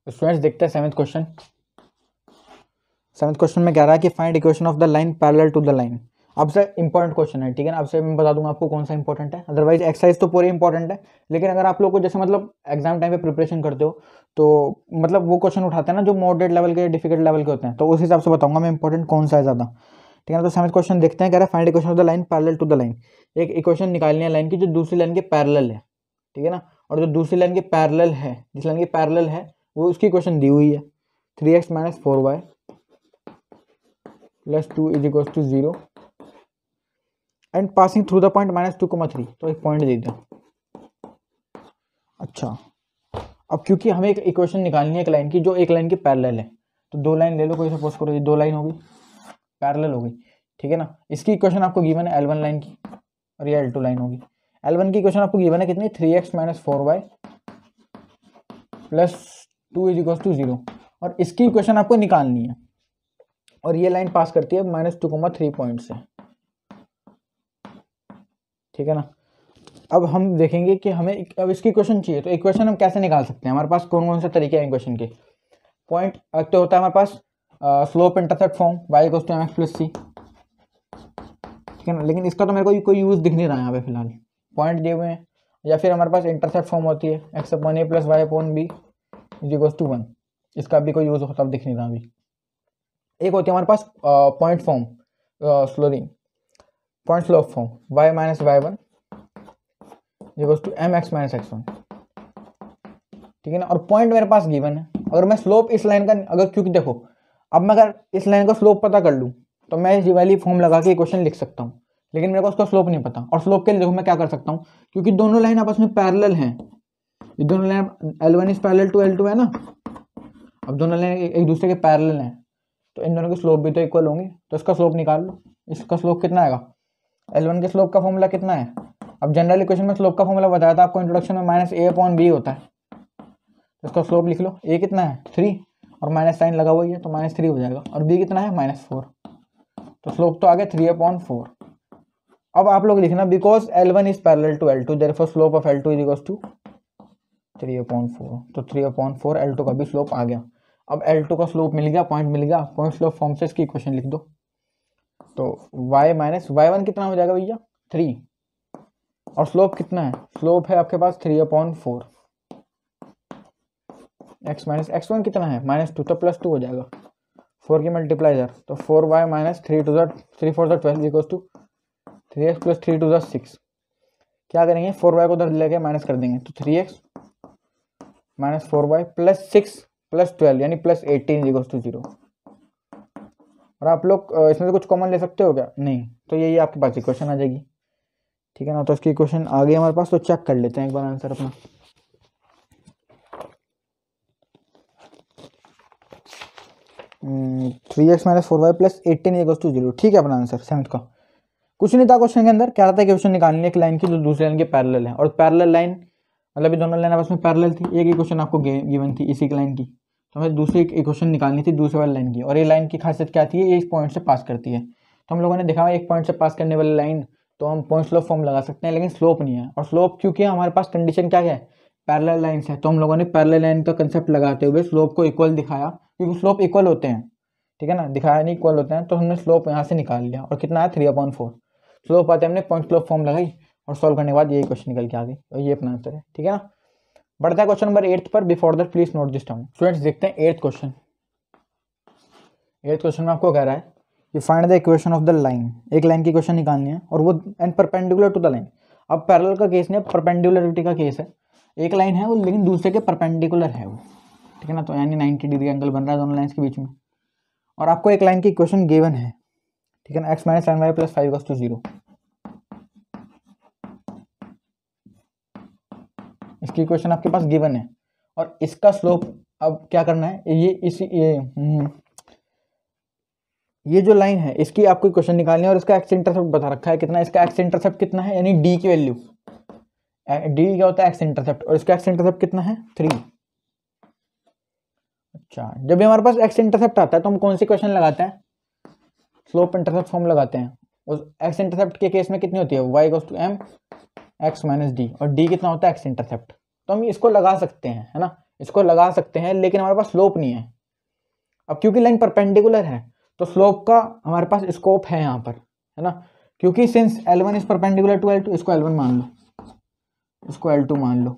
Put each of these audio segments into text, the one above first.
Students देखते हैं seventh question. Seventh question में कह रहा है कि find equation of the line parallel to the line. अब से इंपॉर्टेंट क्वेश्चन है, ठीक है ना। अब से मैं बता दूंगा आपको कौन सा इंपॉर्टेंट है, अदरवाइज एक्सरसाइज तो पूरी इंपॉर्टेंट है, लेकिन अगर आप लोग को जैसे मतलब एग्जाम टाइम पे प्रिपरेशन करते हो तो मतलब वो क्वेश्चन उठाते हैं ना जो मॉडरेट लेवल के डिफिकल्ट लेवल के होते हैं, तो उस हिसाब से बताऊंगा मैं इंपॉर्टेंट कौन सा है ज़्यादा, ठीक है ना। तो सेवंथ क्वेश्चन देखते हैं, कह रहा है find equation of the line parallel to the line. एक इक्वेशन निकालनी है लाइन की जो दूसरी लाइन के पैरेलल है, ठीक है ना। और जो दूसरी लाइन के पैरेलल है, जिस लाइन के पैरेलल है वो उसकी इक्वेशन दी हुई है 3x - 4y + 2 = 0 and passing through the point -2, 3। तो एक पॉइंट दे दिया। अच्छा, अब क्योंकि हमें एक इक्वेशन निकालनी है एक लाइन की जो एक लाइन के पैरेलल है, तो दो लाइन ले लो, कोई सपोज करो ये दो लाइन होगी, पैरेलल हो गई, ठीक है ना। इसकी इक्वेशन आपको गिवन है L1 लाइन की और ये L2 लाइन होगी। L1 की इक्वेशन आपको गिवन है कितनी, 3x - 4y + 2 = 0, और इसकी इक्वेशन आपको निकालनी है। और ये लाइन पास करती है -2, 3 पॉइंट से, ठीक है ना। अब हम देखेंगे कि हमें अब इसकी इक्वेशन चाहिए, तो इक्वेशन हम कैसे निकाल सकते हैं, हमारे पास कौन कौन से तरीके हैं इक्वेशन के। पॉइंट एक तो होता है हमारे पास slope intercept form y = mx + c, ठीक है ना। लेकिन इसका तो मेरे को कोई यूज दिख नहीं रहा है यहाँ पे फिलहाल, पॉइंट दिए हुए हैं। या फिर हमारे पास इंटरसेप्ट फॉर्म होती है x/a + y/b = 1, इसका भी कोई यूज होता दिख नहीं रहा अभी। एक होती है हमारे पास point form, point slope form y - y1 = mx - x1, ठीक है ना। और पॉइंट मेरे पास गिवन है। अगर मैं स्लोप इस लाइन का अगर, क्योंकि देखो अब मैं अगर इस लाइन का स्लोप पता कर लूँ तो मैं इस वाली फॉर्म लगा के इक्वेशन लिख सकता हूँ, लेकिन मेरे को उसका स्लोप नहीं पता। और स्लोप के लिए देखो मैं क्या कर सकता हूँ, क्योंकि दोनों लाइन आपस में पैरेलल हैं, ये दोनों line L1 = parallel to L2 है ना। अब दोनों लाइन एक दूसरे के पैरेलल हैं तो इन दोनों के स्लोप भी तो इक्वल होंगे, तो इसका स्लोप निकाल लो। इसका स्लोप कितना आएगा, L1 के स्लोप का फॉर्मूला कितना है। अब जनरल इक्वेशन में स्लोप का फॉर्मूला बताया था आपको इंट्रोडक्शन में, -a/b होता है। तो इसका स्लोप लिख लो, a कितना है 3 और माइनस साइन लगा हुआ है तो -3 हो जाएगा, और b कितना है -4, तो स्लोप तो आ गया 3/4। अब आप लोग लिखना because L1 = parallel to L2 therefore slope of L2 = 3/4, तो 3/4 L2 का भी स्लोप आ गया। अब L2 का स्लोप मिल गया, पॉइंट मिल गया, पॉइंट स्लोप फॉर्म से इसकी इक्वेशन लिख दो। तो y - y1 कितना हो जाएगा भैया 3, और स्लोप कितना है, स्लोप है आपके पास 3/4, x - x1 कितना है -2, तो +2 हो जाएगा, 4 की मल्टीप्लाइजर, तो 4y - 3 × 3 × 4 = 12 = 3x + 3 × 6। क्या करेंगे, 4y को उधर लेके माइनस कर देंगे, तो 3x - 4y + 6 + 12 यानी +18 = 0। और आप लोग इसमें से कुछ कॉमन ले सकते हो क्या, नहीं, तो यही आपके पास इक्वेशन आ जाएगी, ठीक है ना। तो इसकी इक्वेशन आ गई हमारे पास, तो चेक कर लेते हैं एक बार आंसर अपना। 3x - 4y + 18 = 0, ठीक है अपना आंसर सेवंथ का। कुछ नहीं था क्वेश्चन के अंदर, क्या रहा था इक्वेशन निकालनी है एक लाइन की जो दूसरी लाइन के पैरेलल है, और पैरेलल लाइन मतलब ये दोनों लाइन आपस में पैरेलल थी। एक इक्वेशन आपको गिवन थी इसी लाइन की, तो हमें दूसरी इक्वेशन निकालनी थी दूसरे वाली लाइन की। और ये लाइन की खासियत क्या थी, ये इस पॉइंट से पास करती है, तो हम लोगों ने देखा एक पॉइंट से पास करने वाली लाइन तो हम पॉइंट स्लोप फॉर्म लगा सकते हैं, लेकिन स्लोप नहीं है। और स्लोप क्योंकि हमारे पास कंडीशन क्या है, पैरेलल लाइन्स है, तो हम लोगों ने पैरेलल लाइन का कंसेप्ट लगाते हुए स्लोप को इक्वल दिखाया, क्योंकि स्लोप इक्वल होते हैं, ठीक है ना, दिखाया नहीं इक्वल होते हैं, तो हमने स्लोप यहाँ से निकाल लिया। और कितना है 3/4 स्लोप आते हमने पॉइंट स्लोप फॉर्म लगाई और सॉल्व करने के बाद ये क्वेश्चन निकल के आ गई, तो ये अपना आंसर है, ठीक है ना। बढ़ता है क्वेश्चन नंबर 8 पर। Before that please note this down. Students देखते हैं 8th क्वेश्चन। 8th क्वेश्चन में आपको कह रहा है कि find the equation of the line. एक लाइन की इक्वेशन निकालनी है और वो and perpendicular to the line. अब पैरेलल का केस नहीं, परपेंडिकुलरिटी का केस है। एक लाइन है वो लेकिन दूसरे के परपेंडिकुलर है वो, ठीक है ना, तो यानी 90 डिग्री एंगल बन रहा है दोनों लाइन्स के बीच में। और आपको एक लाइन की इक्वेशन गिवन है, ठीक है ना, x - sin y + 5 = 0। इसकी इक्वेशन आपके पास गिवन है और इसका स्लोप अब क्या करना है, ये जो लाइन है इसकी आपको इक्वेशन निकालनी है और इसका एक्स इंटरसेप्ट बता रखा है कितना, इसका एक्स इंटरसेप्ट कितना है, यानी d की वैल्यू, d क्या होता है एक्स इंटरसेप्ट, और इसका एक्स इंटरसेप्ट कितना है 3। अच्छा, जब भी हमारे पास एक्स इंटरसेप्ट आता है तो हम कौन सी इक्वेशन लगाते हैं, स्लोप इंटरसेप्ट फॉर्म लगाते हैं। उस एक्स इंटरसेप्ट के केस में कितनी होती है, y = m x - d, और d कितना होता है एक्स इंटरसेप्ट, तो हम इसको लगा सकते हैं, है ना। इसको लगा सकते हैं, लेकिन हमारे पास स्लोप नहीं है। अब क्योंकि लाइन परपेंडिकुलर है तो स्लोप का हमारे पास स्कोप है यहाँ पर, है ना, क्योंकि since L1 is perpendicular to L2, इसको L1 मान लो, इसको L2 मान लो।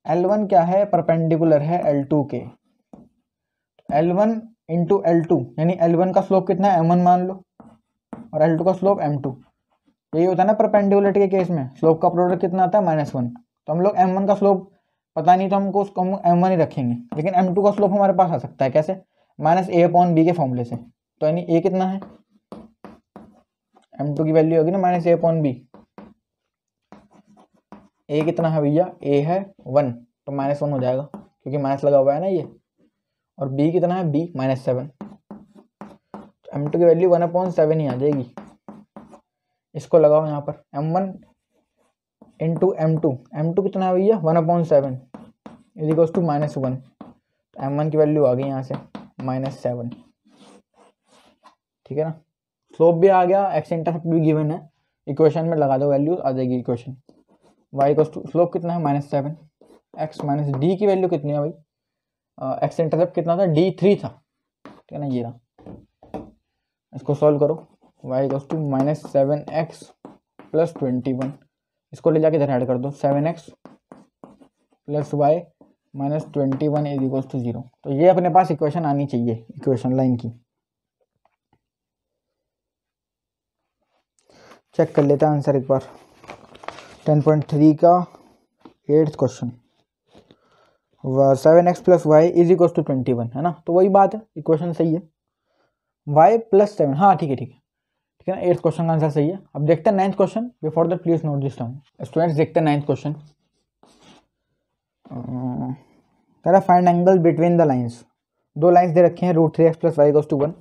L1 क्या है, परपेंडिकुलर है L2 के। L1 इंटू L2 यानी L1 का स्लोप कितना है, M1 मान लो, और L2 का स्लोप M2। यही होता है ना परपेंडिकुलरिटी के केस में, स्लोप का प्रोडक्ट कितना आता है -1। तो हम लोग M1 का स्लोप पता नहीं तो हमको उसको हम M1 ही रखेंगे, लेकिन M2 का स्लोप हमारे पास आ सकता है कैसे, -a/b के फॉर्मूले से। तो यानी a कितना है, M2 की वैल्यू होगी ना -a/b। a कितना है भैया, a है 1, तो -1 हो जाएगा क्योंकि माइनस लगा हुआ है ना ये, और b कितना है, b -7। तो M2 की वैल्यू 1/7 ही आ जाएगी। इसको लगाओ यहाँ पर, M1 इंटू M2 कितना है भैया, 1/7 इज इक्वल्स टू -1। तो M1 की वैल्यू आ गई यहाँ से -7, ठीक है ना। स्लोप भी आ गया, एक्स इंटरसेप्ट भी गिवन है, इक्वेशन में लगा दो, वैल्यू आ जाएगी equation. y equals to slope कितना है -7, x माइनस डी की वैल्यू कितनी है भाई, एक्स इंटरसेप्ट कितना था, d3 था, ठीक है ना, ये रहा। इसको सॉल्व करो, y equals to -7x plus 21, इसको ले जाके इधर ऐड कर दो, 7x plus y minus 21 is equals to 0। तो ये अपने पास इक्वेशन आनी चाहिए, इक्वेशन लाइन की। चेक कर लेते हैं आंसर एक बार, 10.3 का 8th question. 7x plus y is equal to 21, है ना, तो वही बात है, इक्वेशन सही है, y प्लस 7, हाँ ठीक है ठीक है ठीक है ना, 8th क्वेश्चन का आंसर सही है। अब देखते हैं 9th question, before that please note this term. Students देखते हैं 9th क्वेश्चन। कह रहा find angle between the lines, दो लाइंस दे रखे हैं, √3x plus y equals to 1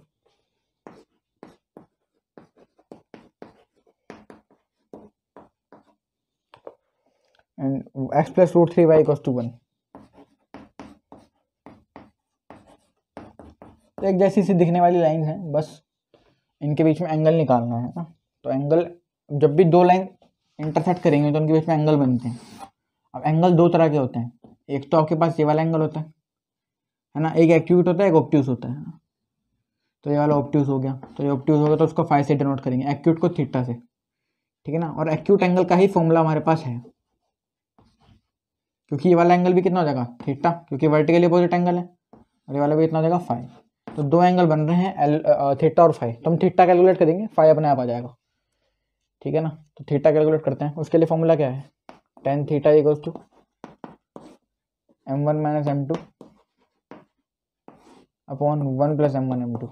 and x plus √3y equals to 1। तो एक जैसी सी दिखने वाली लाइन है, बस इनके बीच में एंगल निकालना है ना। तो एंगल, जब भी दो लाइन इंटरसेक्ट करेंगे तो उनके बीच में एंगल बनते हैं। अब एंगल दो तरह के होते हैं, एक तो आपके पास ये वाला एंगल होता है ना, एक एक्यूट होता है, एक ऑब्ट्यूज होता है। तो ये वाला ऑब्ट्यूज हो गया, तो ये ऑब्ट्यूज हो गया तो उसको फाई से डिनोट करेंगे, एक्यूट को थीटा से, ठीक है ना। और एक्यूट एंगल का ही फॉर्मूला हमारे पास है, क्योंकि ये वाला एंगल भी कितना हो जाएगा, थीटा, क्योंकि वर्टिकली अपोजिट एंगल है, और ये वाला भी कितना हो जाएगा, फाई। तो दो एंगल बन रहे हैं थीटा और फाई, तो हम थीटा कैलकुलेट करेंगे, फाई अपने आप आ जाएगा, ठीक है ना। तो थीटा कैलकुलेट करते हैं, उसके लिए फॉर्मूला क्या है, tan theta equals to m1 minus m2 upon 1 plus m1 m2,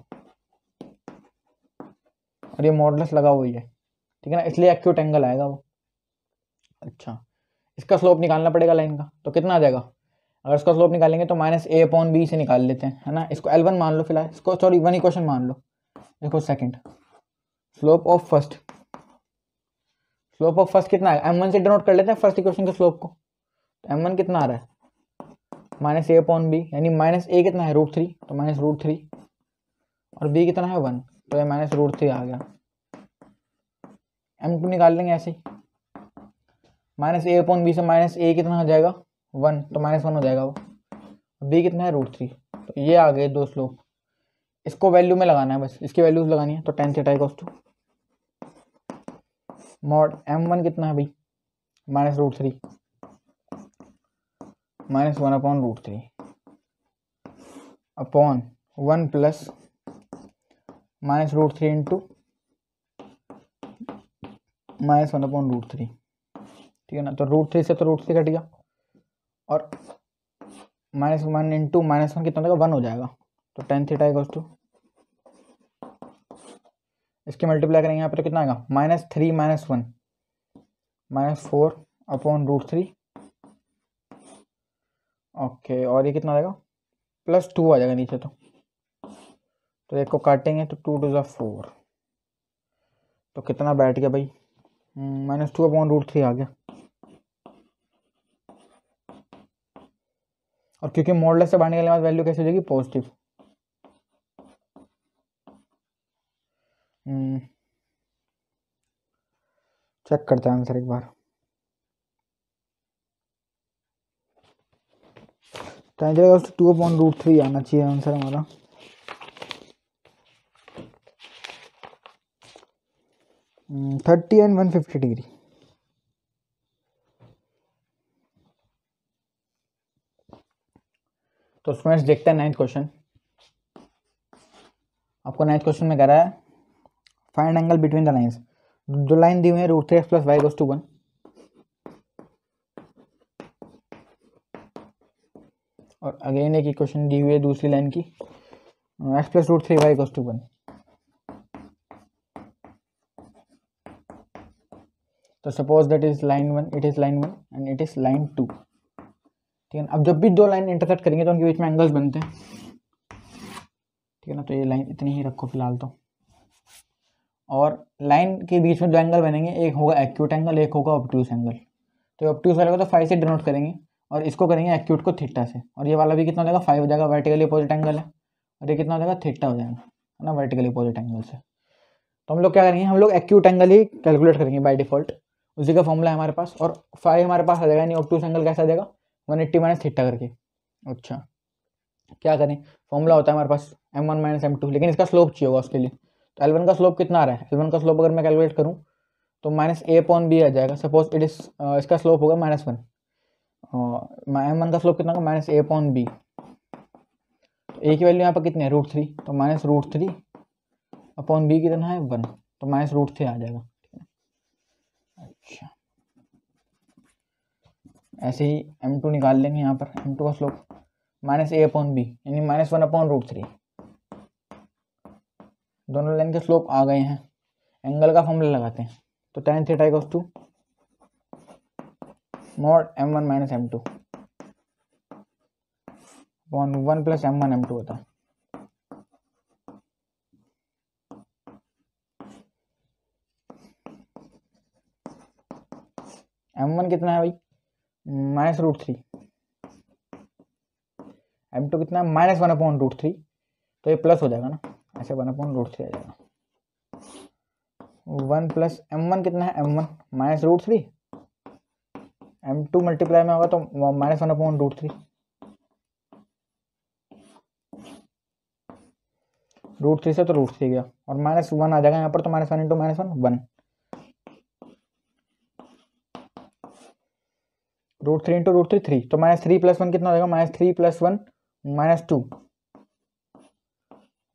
और ये मॉडुलस लगा हुआ है, ठीक है ना, इसलिए एक्यूट एंगल आएगा वो। अच्छा, इसका स्लोप निकालना पड़ेगा लाइन का, तो कितना आ जाएगा, अगर इसका स्लोप निकालेंगे तो -a/b से निकाल लेते हैं, है ना। इसको L1 मान लो फिलहाल, इसको सॉरी 1 इक्वेशन मान लो, इसको second. Slope of first, slope of first कितना है, m1 से डिनोट कर लेते हैं फर्स्ट इक्वेशन के स्लोप को। तो m1 कितना आ रहा है, -a/b, यानी -a कितना है, √3, तो -√3, और b कितना है 1, तो ये -√3 आ गया। m2 निकाल लेंगे ऐसे ही, -a/b से -a कितना हो जाएगा 1, तो -1 हो जाएगा वो, b कितना है √3, तो ये आ गए दो स्लोप। इसको वैल्यू में लगाना है, बस इसकी वैल्यूज लगानी है। तो tan theta equals to mod m1 कितना है भाई, -√3 -1/√3 अपॉन 1 प्लस -√3 इंटू -1/√3, ठीक है ना। तो √3 से तो √3 कट गया, और -1 इंटू -1 कितना होगा, 1 हो जाएगा। तो tan थीटा इक्वल्स टू, इसकी मल्टीप्लाई करेंगे यहाँ पे तो कितना आएगा, -3 -1 -4/√3, ओके, और ये कितना आ जाएगा, +2 आ जाएगा नीचे। तो एक को काटेंगे तो 2 2 4, तो कितना बैठ गया भाई, -2/√3 आ गया। और क्योंकि मॉडुलस से बाहर निकलने के बाद वैल्यू कैसे हो जाएगी, पॉजिटिव। चेक करते हैं आंसर एक बार। tan थीटा इक्वल्स टू 2/√3 आना चाहिए आंसर हमारा। Hmm, 30 and 150 degree. तो स्टूडेंट्स देखते हैं 9th क्वेश्चन। आपको 9th क्वेश्चन में कह रहा है find angle between the lines. दो लाइन दी हुई है √3x + y = 1 और अगेन एक इक्वेशन दी हुई है दूसरी लाइन की x + √3y = 1। तो suppose that is line 1, it is line 1 and it is line 2। ठीक है ना। अब जब भी दो लाइन इंटरसेक्ट करेंगे तो उनके बीच में एंगल्स बनते हैं। ठीक है ना। तो ये लाइन इतनी ही रखो फिलहाल तो। और लाइन के बीच में दो एंगल बनेंगे, एक होगा एक्यूट एंगल, एक होगा ऑब्ट्यूज एंगल। तो ऑब्ट्यूज वाले को तो फाई से डिनोट करेंगे और इसको करेंगे एक्यूट को थीटा से। और ये वाला भी कितना हो जाएगा, फाई हो जाएगा, वर्टिकली अपोजिट एंगल है। और ये कितना हो जाएगा, थीटा हो जाएगा, है ना, वर्टिकली अपोजिट एंगल से। तो हम लोग क्या करेंगे, हम लोग एक्यूट एंगल ही कैलकुलेट करेंगे बाय डिफॉल्ट। उसी का फॉर्मूला है हमारे पास। और फाई हमारे पास आ जाएगा, नहीं ऑब्ट्यूज एंगल कैसा आ जाएगा, 180 - थीटा करके। अच्छा क्या करें, फॉर्मूला होता है हमारे पास m1 - m2, लेकिन इसका स्लोप चाहिए होगा उसके लिए। तो L1 का स्लोप कितना आ रहा है, L1 का स्लोप अगर मैं कैलकुलेट करूँ तो -a/b आ जाएगा। सपोज इट इज इसका स्लोप होगा -1, m1 का स्लोप कितना होगा, -a/b। तो a की वैल्यू यहाँ पर कितनी है, √3, तो -√3/b कितना है, 1, तो -√3 आ जाएगा। अच्छा ऐसे ही m2 निकाल लेंगे यहाँ पर, m2 का स्लोप -a/b यानी -1/√3। दोनों लाइन के स्लोप आ गए हैं। एंगल का फॉर्मूला लगाते हैं। तो tan theta = mod m1 - m2 1 + m1 m2 होता है। m1 कितना है भाई, -√3, m2 कितना है, -1/√3। तो ये प्लस हो जाएगा ना, ऐसे 1/√3 आ जाएगा। 1 + m1 कितना है, m1 -√3, m2 मल्टीप्लाई में होगा तो -1/√3। √3 से तो √3 गया और -1 आ जाएगा यहाँ पर, तो -1 × -1 1, √3 × √3 3, तो -3 + 1 कितना हो जाएगा, -3 + 1 -2,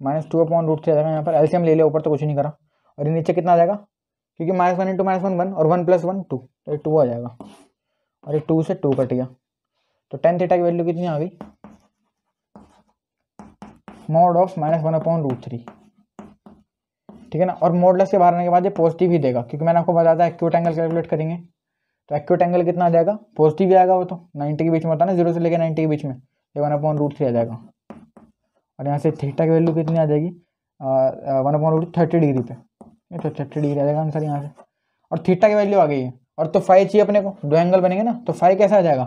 -2/√3 आ जाएगा। यहाँ पर एलसीएम ले लिया, ऊपर तो कुछ नहीं करा। और ये नीचे कितना आ जाएगा, क्योंकि -1 × -1 1 और 1 + 1 2, तो ये 2 आ जाएगा। और ये 2 से 2 कट गया। तो tan थीटा की वैल्यू कितनी आ गई, mod ऑफ -1/√3। ठीक है ना। और मॉडलेस के बाहर आने के बाद ये पॉजिटिव ही देगा, क्योंकि मैंने आपको बताया था एक्यूट एंगल कैलकुलेट करेंगे तो एक्यूट एंगल कितना आ जाएगा, पॉजिटिव ही आएगा। वो तो 90 के बीच में होता है ना, 0 से लेकर 90 के बीच में, ये 1/√3 आ जाएगा। और यहाँ से थीटा की वैल्यू कितनी आ जाएगी, 1/√3 30 डिग्री पे, तो 30 डिग्री आ जाएगा आंसर यहाँ से। और थीटा की वैल्यू आ गई है। और तो फाई चाहिए अपने को, दो एंगल बनेंगे ना, तो फाई कैसा आ जाएगा,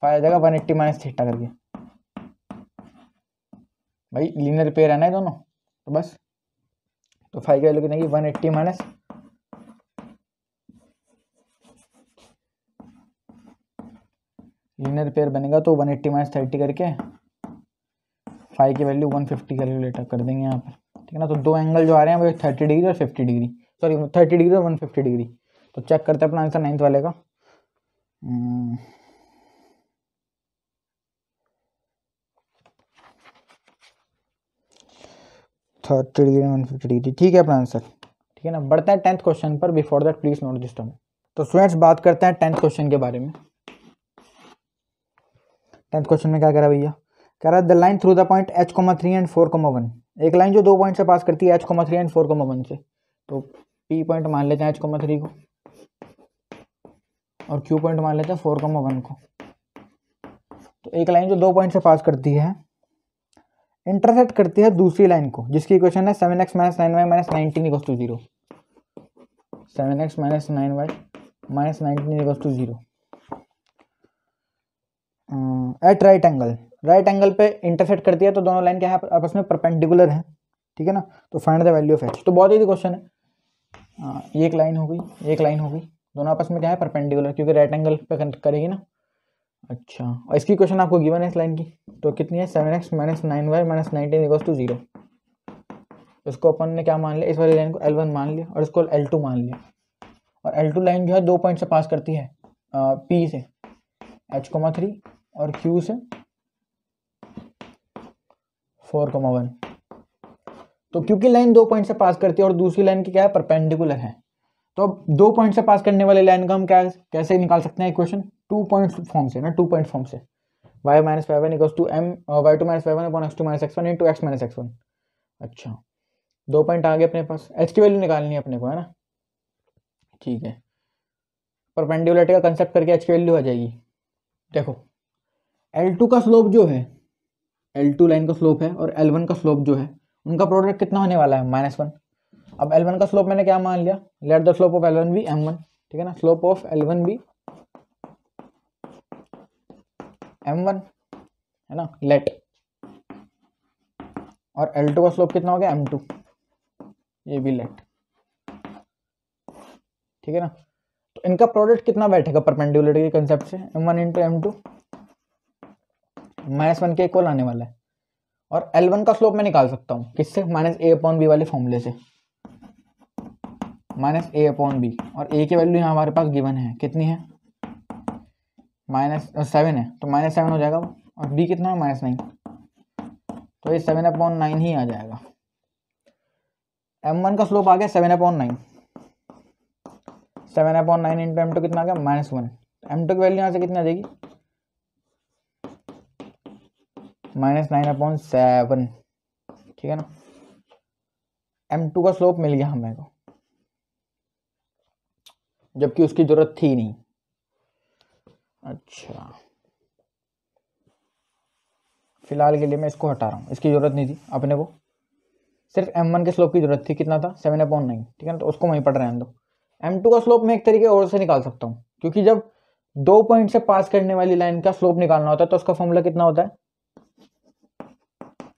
फाई आ जाएगा 180 - थीटा करके। भाई लीनियर पेयर है ना दोनों, तो बस। तो फाई की वैल्यू कितनी, 180 लीनियर पेयर बनेगा तो 180 - 30 करके फाई की वैल्यू 150 कैलकुलेट कर देंगे यहाँ पर। ठीक है ना। तो दो एंगल जो आ रहे हैं वो 30 डिग्री और 50 डिग्री, सॉरी 30 डिग्री और 150 डिग्री। तो चेक करते हैं अपना आंसर 9th वाले का। 30 डिग्री 150 डिग्री, ठीक है अपना आंसर। ठीक है ना। बढ़ते हैं 10th क्वेश्चन पर। Before that please note this term. तो स्टूडेंट्स बात करते हैं 10th क्वेश्चन के बारे में। 10th क्वेश्चन में क्या कह रहा है भैया, कह रहा है the line through the point h, 3 and 4, 1। एक लाइन जो दो पॉइंट से पास करती है h, 3 एंड 4, 1 से। तो P पॉइंट मान लेते हैं h, 3 को और Q पॉइंट मान लेते हैं 4, 1 को। तो एक लाइन जो दो पॉइंट से पास करती है इंटरसेक्ट करती है दूसरी लाइन को, जिसकी इक्वेशन है 7x - 9y - 19 = 0। 7x - 9y - 19 = 0 at right angle. Right angle पे इंटरसेक्ट करती है, तो दोनों लाइन क्या है, आपस में परपेंडिकुलर है। ठीक है ना। तो find the value of h। तो बहुत ही क्वेश्चन है। ये एक लाइन हो गई, एक लाइन हो गई, दोनों आपस में क्या है, परपेंडिकुलर, क्योंकि राइट एंगल पे करेगी ना। अच्छा, और इसकी क्वेश्चन आपको गिवन है इस लाइन की, तो कितनी है 7x minus 9y minus 19 equals to 0। इसको अपन ने क्या मान लिया, इस वाली लाइन को L1 मान लिया और इसको L2 मान लिया। और L2 लाइन जो है 2 पॉइंट से पास करती है P से H,3 और Q से 4,1। तो क्योंकि लाइन 2 पॉइंट से पास करती है और दूसरी लाइन की क्या है, परपेंडिकुलर है, तो अब 2 पॉइंट से पास करने वाली लाइन का हम क्या कैसे निकाल सकते हैं इक्वेशन, 2 पॉइंट फॉर्म से ना, 2 पॉइंट फॉर्म से y minus y1 equals to m y2 minus y1 upon x2 minus x1 into x minus x1। अच्छा, 2 पॉइंट आ गए अपने पास, h की वैल्यू निकालनी है अपने को, है ना। ठीक है, परपेंडिकुलरिटी का कंसेप्ट करके h की वैल्यू आ जाएगी। देखो L2 का स्लोप जो है, L2 लाइन का स्लोप है और L1 का स्लोप जो है, उनका प्रोडक्ट कितना होने वाला है, -1। अब L1 का स्लोप मैंने क्या मान लिया, let the slope of L1 be m1, ठीक है ना, slope of L1 be m1, है ना, लेट। और L2 का स्लोप कितना हो गया, m2, ये भी लेट, ठीक है ना। तो इनका प्रोडक्ट कितना बैठेगा परपेंडिकुलरिटी के कंसेप्ट से, m1 इंटू m2 -1 के इक्वल आने वाला है। और L1 का स्लोप मैं निकाल सकता हूँ किससे, -a/b वाले फॉर्मूले से, -a/b। और a की वैल्यू यहाँ हमारे पास गिवन है, कितनी है, -7 है, तो -7 हो जाएगा वो। और b कितना है, -9, तो ये 7/9 ही आ जाएगा। m1 का स्लोप आ गया 7/9, 7/9 इंटू m2 कितना आ गया, -1। m2 की वैल्यू यहाँ से कितनी आ जाएगी, -9/7, ठीक है ना। m2 का स्लोप मिल गया हमें को, जबकि उसकी जरूरत थी नहीं। अच्छा, फिलहाल के लिए मैं इसको हटा रहा हूँ, इसकी जरूरत नहीं थी अपने को, सिर्फ m1 के स्लोप की जरूरत थी, कितना था 7/9, ठीक है ना, तो उसको वहीं पढ़ रहने दो। m2 का स्लोप मैं एक तरीके और से निकाल सकता हूँ, क्योंकि जब 2 पॉइंट से पास करने वाली लाइन का स्लोप निकालना होता है तो उसका फॉर्मूला कितना होता है,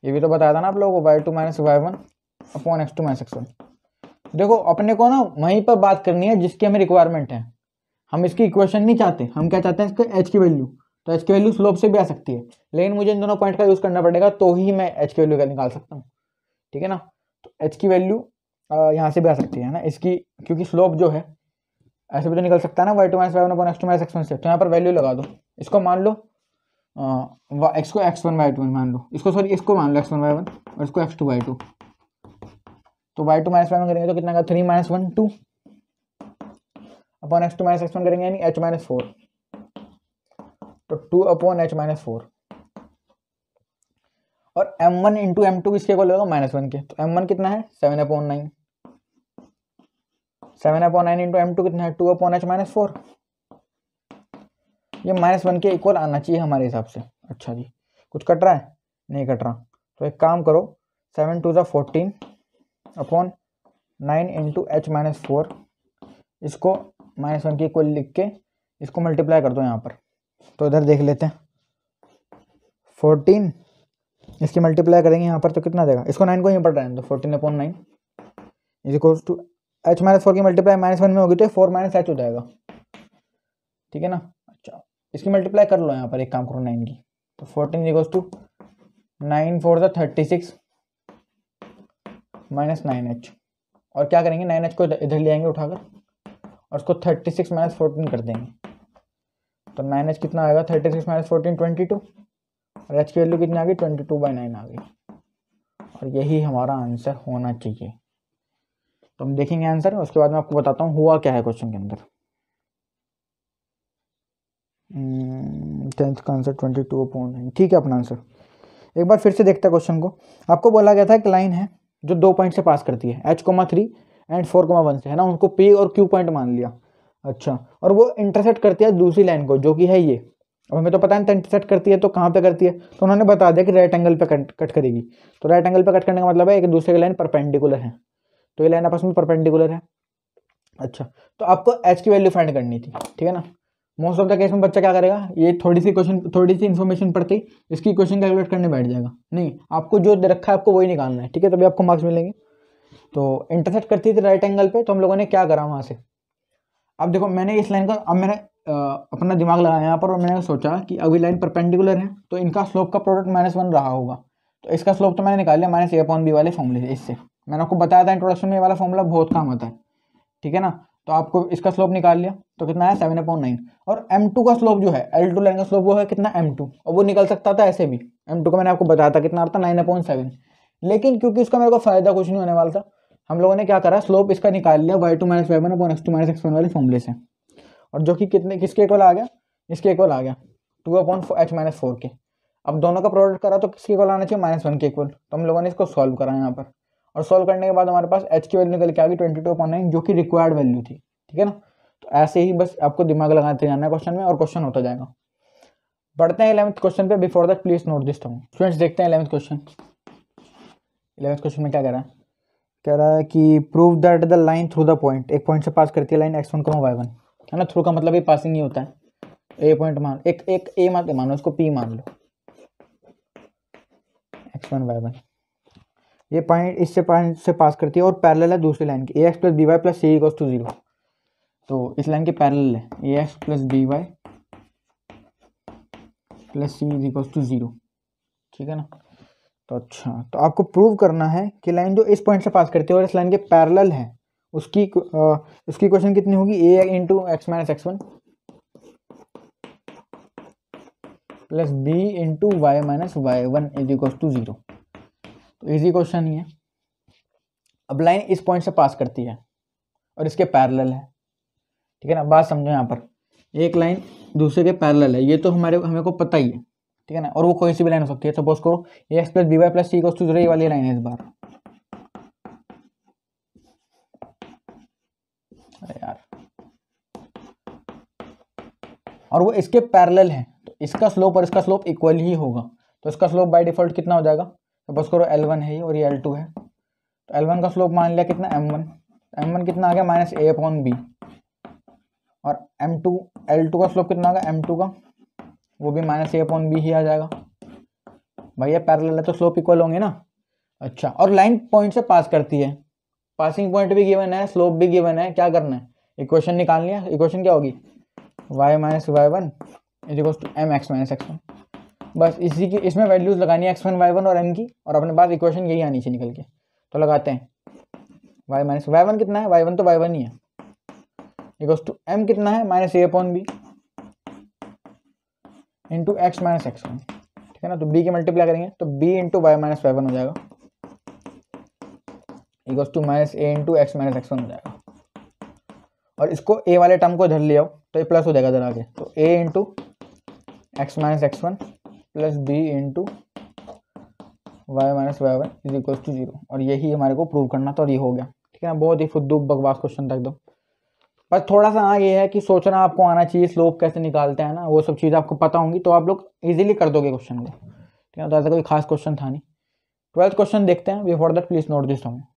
ये भी तो बताया था ना आप लोगों को, y2 minus y1 upon x2 minus x1। देखो अपने को ना वहीं पर बात करनी है जिसकी हमें रिक्वायरमेंट है, हम इसकी इक्वेशन नहीं चाहते, हम क्या चाहते हैं, इसके h की वैल्यू। तो h की वैल्यू स्लोप से भी आ सकती है, लेकिन मुझे इन दोनों पॉइंट का यूज करना पड़ेगा तो ही मैं h की वैल्यू निकाल सकता हूँ, ठीक है ना। तो h की वैल्यू यहाँ से भी आ सकती है ना इसकी, क्योंकि स्लोप जो है ऐसे भी तो निकल सकता है ना, y2 minus y1 upon x2 minus x1 से। तो यहाँ पर वैल्यू लगा दो, इसको मान लो x को x1 y2 मान लो, इसको सॉरी इसको मान लो x1 y1 और इसको x2 y2। तो y2 माइनस y1 करेंगे तो कितना का 3 - 1 2 अपॉन x2 माइनस x1 करेंगे यानी h माइनस 4, तो 2 अपॉन h माइनस 4। और m1 इंटू m2 किसके को लेगा, -1 के, तो m1 कितना है 7/9, 7/9 इंटू m2 कितना है 2 अपॉन h माइनस 4। ये -1 के इक्वल आना चाहिए हमारे हिसाब से। अच्छा जी, कुछ कट रहा है, नहीं कट रहा, तो एक काम करो 7 2 14 अपॉन 9 इंटू h माइनस 4, इसको -1 के इक्वल लिख के इसको मल्टीप्लाई कर दो यहाँ पर। तो इधर देख लेते हैं, 14 इसकी मल्टीप्लाई करेंगे यहाँ पर तो कितना देगा, इसको 9 को यहीं पर रहने दो, 14/9 is equals to h minus 4 की मल्टीप्लाई -1 में होगी तो 4 - h हो जाएगा, ठीक है ना। अच्छा, इसकी मल्टीप्लाई कर लो यहाँ पर, एक काम करो 9 की, तो 14 इक्वल्स टू 9 4 36 माइनस 9h। और क्या करेंगे 9h को इधर ले आएंगे उठाकर और उसको 36 - 14 कर देंगे, तो 9h कितना आएगा 36 - 14 22, और h की वैल्यू कितनी आ गई 22/9 आ गई। और यही हमारा आंसर होना चाहिए। तो हम देखेंगे आंसर, उसके बाद मैं आपको बताता हूँ हुआ क्या है क्वेश्चन के अंदर। 10th का आंसर 22/9, ठीक है अपना आंसर। एक बार फिर से देखते हैं क्वेश्चन को। आपको बोला गया था एक लाइन है जो 2 पॉइंट से पास करती है, h,3 एंड 4,1 से, है ना, उनको p और q पॉइंट मान लिया। अच्छा, और वो इंटरसेक्ट करती है दूसरी लाइन को जो कि है ये। अब हमें तो पता नहीं इंटरसेक्ट करती है तो कहाँ पे करती है, तो उन्होंने बता दिया कि राइट एंगल पे कट करेगी। तो राइट एंगल पे कट करने का मतलब है एक दूसरे की लाइन परपेंडिकुलर है, तो ये लाइन आपस में परपेंडिकुलर है। अच्छा, तो आपको h की वैल्यू फाइंड करनी थी, ठीक है ना। मोस्ट ऑफ द केस में बच्चा क्या करेगा, ये थोड़ी सी इन्फॉर्मेशन पढ़ते ही इसकी क्वेश्चन कैलकुलेट करने बैठ जाएगा। नहीं, आपको जो दे रखा है आपको वही निकालना है, ठीक है, तभी आपको मार्क्स मिलेंगे। तो इंटरसेक्ट करती थी राइट एंगल पे, तो हम लोगों ने क्या करा वहां से, अब देखो मैंने इस लाइन का, अब मैंने अपना दिमाग लगाया यहाँ पर और मैंने सोचा कि अभी लाइन परपेंडिकुलर है तो इनका स्लोप का प्रोडक्ट -1 रहा होगा, तो इसका स्लोप तो मैंने निकाल लिया -a/b वाले फॉर्मूले से। इससे मैंने आपको बताया था इंट्रोडक्शन में, ये वाला फॉर्मूला बहुत काम आता है, ठीक है ना। तो आपको इसका स्लोप निकाल लिया तो कितना है 7/9। और m2 का स्लोप जो है, L2 लाइन का स्लोप वो है कितना m2, और वो निकल सकता था ऐसे भी। m2 का मैंने आपको बताया था कितना आता 9/7। लेकिन क्योंकि उसका मेरे को फायदा कुछ नहीं होने वाला था, हम लोगों ने क्या करा, स्लोप इसका निकाल लिया y2 - y1 x2 - x1 वाले फॉर्मूले से, और जो कि कितने किसके इक्वल आ गया, इसके इक्वल आ गया 2/h - 4 के। अब दोनों का प्रोडक्ट करा तो किसके इक्वल आना चाहिए, -1 के इक्वल। तो हम लोगों ने इसको सॉल्व करा यहाँ पर, और सॉल्व करने के बाद हमारे पास h की वैल्यू निकल के आ गई 22/9, जो कि रिक्वायर्ड वैल्यू थी, ठीक है ना। तो ऐसे ही बस आपको दिमाग लगाते जाना है क्वेश्चन में, और क्वेश्चन होता जाएगा। बढ़ते हैं 11th क्वेश्चन पे। Before that please note this term. Students देखते हैं 11th क्वेश्चन। 11th क्वेश्चन में क्या कह रहा है, कह रहा है कि prove that the line through the point, एक पॉइंट से पास करती है लाइन x1, y1, है ना। थ्रू का मतलब ये पासिंग ही होता है। ए पॉइंट मान, एक ए मत मानो, उसको पी मान लो, x1 y1, ये पॉइंट इससे पॉइंट से पास करती है और पैरेलल है दूसरी लाइन की, ax + by + c = 0। तो इस लाइन के पैरेलल है ax + by + c = 0, ठीक है ना। तो अच्छा, तो आपको प्रूव करना है कि लाइन जो इस पॉइंट से पास करती है और इस लाइन के पैरेलल है, उसकी इक्वेशन कितनी होगी, a × x - x1 + b × y - y1 = 0। तो इजी क्वेश्चन ही है। अब लाइन इस पॉइंट से पास करती है और इसके पैरेलल है, ठीक है ना। बात समझो, यहाँ पर एक लाइन दूसरे के पैरेलल है, ये तो हमें को पता ही है, ठीक है ना। और वो कोई सी भी लाइन हो सकती है। सपोज करो ax + by + c = 0, ये वाली लाइन है इस बार। अरे यार, और वो इसके पैरेलल है, तो इसका स्लोप और इसका स्लोप इक्वल ही होगा। तो इसका स्लोप बाय डिफॉल्ट कितना हो जाएगा, सपोज करो L1 है और ये L2 है, तो L1 का स्लोप मान लिया कितना m1 कितना आ गया -a/b, और m2 L2 का स्लोप कितना आ गया m2 का, वो भी -a/b ही आ जाएगा। भैया पैरेलल है तो स्लोप इक्वल होंगे ना। अच्छा, और लाइन पॉइंट से पास करती है, पासिंग पॉइंट भी गिवन है, स्लोप भी गिवन है, क्या करना है, इक्वेशन निकालनी है। इक्वेशन क्या होगी, y - y1 = mx - x1। बस इसी की इसमें वैल्यूज लगानी है x1 y1 और m की, और अपने पास इक्वेशन यही आनी चाहिए निकल के। तो लगाते हैं y - y1 कितना है, y1 तो y1 ही है, m कितना है -a/b × x - x1, ठीक है ना। तो b की मल्टीप्लाई करेंगे तो b × y - y1 हो जाएगा = -a × x - x1 हो जाएगा। और इसको a वाले टर्म को इधर ले आओ तो ये प्लस हो जाएगा इधर आगे, तो a × x - x1 + b × y - y1 = 0। और यही हमारे को प्रूव करना था, और ये हो गया, ठीक है ना। बहुत ही फुद्दू बकवास क्वेश्चन था एकदम। बस थोड़ा सा हाँ ये है कि सोचना आपको आना चाहिए, स्लोप कैसे निकालते हैं ना, वो सब चीज़ आपको पता होंगी तो आप लोग इजीली कर दोगे क्वेश्चन को, ठीक है। तो ऐसा कोई खास क्वेश्चन था नहीं। 12th क्वेश्चन देखते हैं। Before that please note this term.